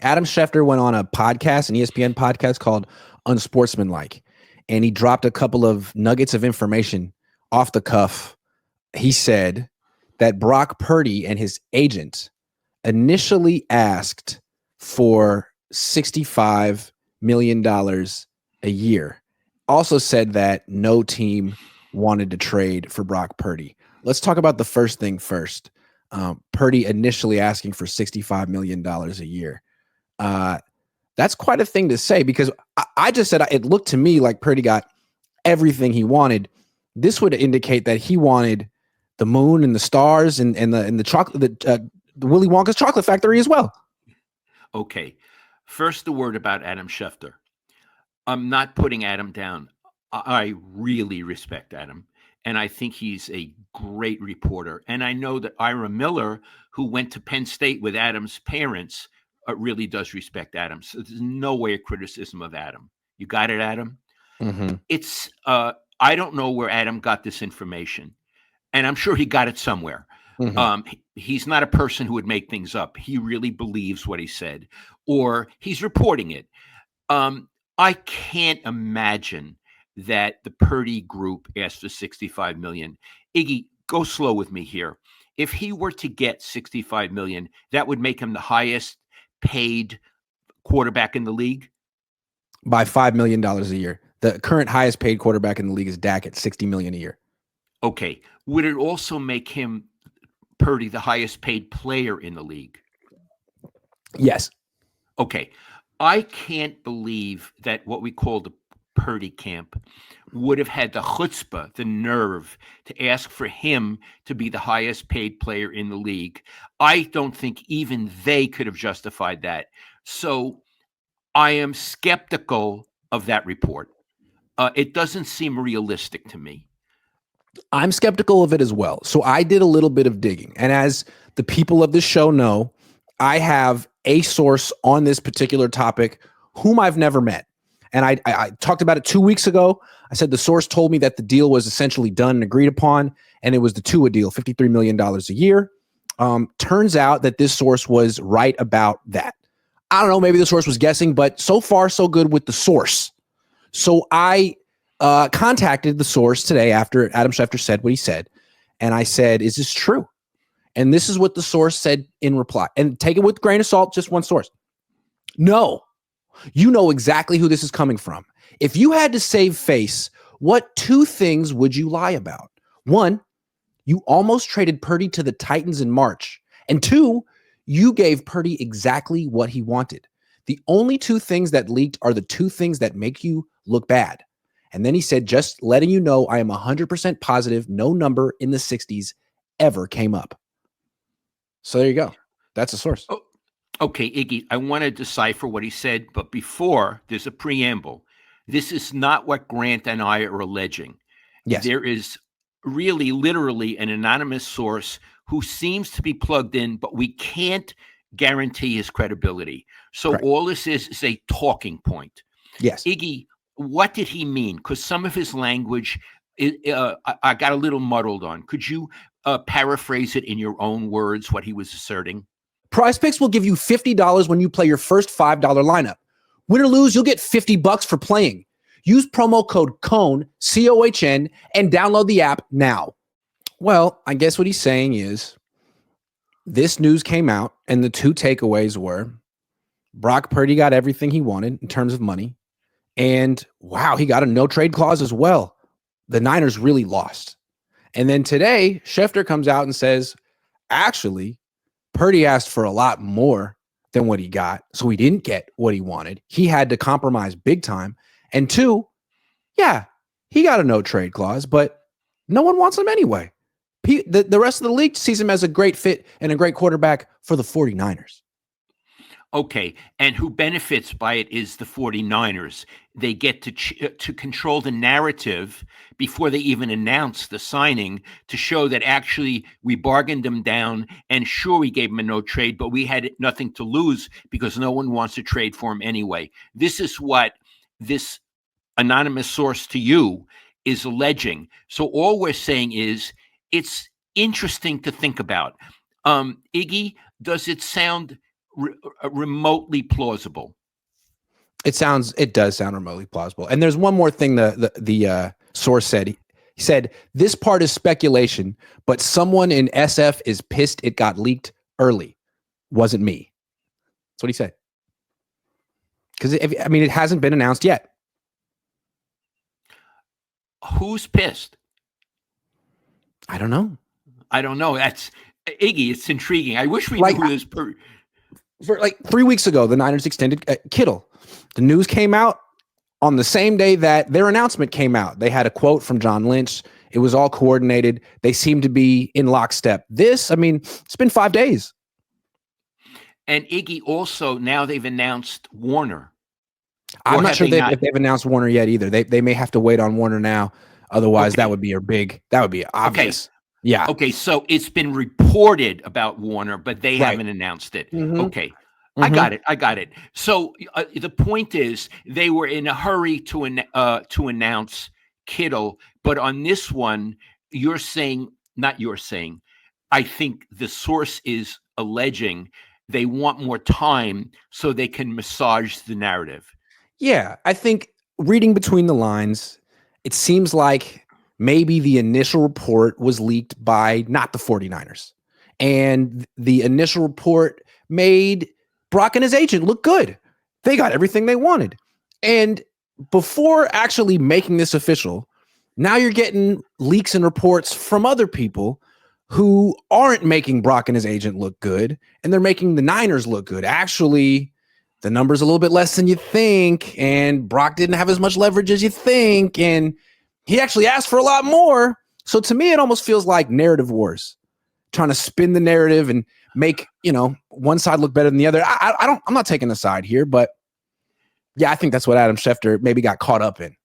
Adam Schefter went on a podcast, an ESPN podcast called Unsportsmanlike, and he dropped a couple of nuggets of information off the cuff. He said that Brock Purdy and his agent initially asked for $65 million a year. Also said that no team wanted to trade for Brock Purdy. Let's talk about the first thing first. Purdy initially asking for $65 million a year. That's quite a thing to say, because I just said it looked to me like Purdy got everything he wanted. This would indicate that he wanted the moon and the stars and the chocolate, the Willy Wonka's chocolate factory as well. Okay. First, the word about Adam Schefter. I'm not putting Adam down. I really respect Adam, and I think he's a great reporter. And I know that Ira Miller, who went to Penn State with Adam's parents, really does respect Adam. So there's no way of criticism of Adam. You got it, Adam? Mm-hmm. It's I don't know where Adam got this information, and I'm sure he got it somewhere. Mm-hmm. He's not a person who would make things up. He really believes what he said, or he's reporting it. I can't imagine that the Purdy group asked for $65 million. Iggy, go slow with me here. If he were to get $65 million, that would make him the highest paid quarterback in the league? By $5 million a year. The current highest paid quarterback in the league is Dak at $60 million a year. Okay. Would it also make him, Purdy, the highest paid player in the league? Yes. Okay. I can't believe that what we call the Purdy camp would have had the chutzpah, the nerve, to ask for him to be the highest paid player in the league. I don't think even they could have justified that. So I am skeptical of that report. It doesn't seem realistic to me. I'm skeptical of it as well. So I did a little bit of digging. And as the people of this show know, I have a source on this particular topic whom I've never met. And I talked about it 2 weeks ago. I said the source told me that the deal was essentially done and agreed upon, and it was the Tua deal, $53 million a year. Turns out that this source was right about that. I don't know, maybe the source was guessing, but so far so good with the source. So I contacted the source today after Adam Schefter said what he said, and I said, is this true? And this is what the source said in reply. And take it with a grain of salt, just one source. No. You know exactly who this is coming from. If you had to save face, what two things would you lie about? One, you almost traded Purdy to the Titans in March. And two, you gave Purdy exactly what he wanted. The only two things that leaked are the two things that make you look bad. And then he said, just letting you know, I am 100% positive no number in the 60s ever came up. So there you go. That's the source. Oh, okay, Iggy, I want to decipher what he said, but before, there's a preamble. This is not what Grant and I are alleging. Yes. There is really, literally an anonymous source who seems to be plugged in, but we can't guarantee his credibility. So Correct. all this is a talking point. Yes. Iggy, what did he mean? Because some of his language, I got a little muddled on. Could you paraphrase it in your own words, what he was asserting? Prize Picks will give you $50 when you play your first $5 lineup. Win or lose, you'll get $50 for playing. Use promo code Cohn, C-O-H-N, and download the app now. Well, I guess what he's saying is this news came out, and the two takeaways were Brock Purdy got everything he wanted in terms of money, and wow, he got a no-trade clause as well. The Niners really lost. And then today, Schefter comes out and says, actually, Purdy asked for a lot more than what he got, so he didn't get what he wanted. He had to compromise big time. And two, yeah, he got a no-trade clause, but no one wants him anyway. The rest of the league sees him as a great fit and a great quarterback for the 49ers. Okay, and who benefits by it is the 49ers. They get to control the narrative before they even announce the signing to show that actually we bargained them down, and sure, we gave him a no trade, but we had nothing to lose because no one wants to trade for him anyway. This is what this anonymous source to you is alleging. So all we're saying is it's interesting to think about. Iggy, does it sound remotely plausible. It does sound remotely plausible. And there's one more thing the source said. He said, this part is speculation, but someone in SF is pissed it got leaked early. Wasn't me. That's what he said. Because, it hasn't been announced yet. Who's pissed? I don't know. That's Iggy. It's intriguing. I wish we knew who this for like 3 weeks ago, the Niners extended Kittle. The news came out on the same day that their announcement came out. They had a quote from John Lynch. It was all coordinated. They seemed to be in lockstep. It's been 5 days. And Iggy also, now they've announced Warner. I'm not sure if they've announced Warner yet either. They may have to wait on Warner now. Otherwise, that would be obvious. Okay. Yeah. Okay, so it's been reported about Warner, but they haven't announced it. Mm-hmm. Okay. Mm-hmm. I got it. So the point is, they were in a hurry to announce Kittle, but on this one, I think the source is alleging they want more time so they can massage the narrative. Yeah, I think reading between the lines, it seems like maybe the initial report was leaked by not the 49ers. And the initial report made Brock and his agent look good. They got everything they wanted. And before actually making this official, now you're getting leaks and reports from other people who aren't making Brock and his agent look good, and they're making the Niners look good. Actually, the number's a little bit less than you think, and Brock didn't have as much leverage as you think, and he actually asked for a lot more. So to me, it almost feels like narrative wars, trying to spin the narrative and make, one side look better than the other. I'm not taking a side here, but yeah, I think that's what Adam Schefter maybe got caught up in.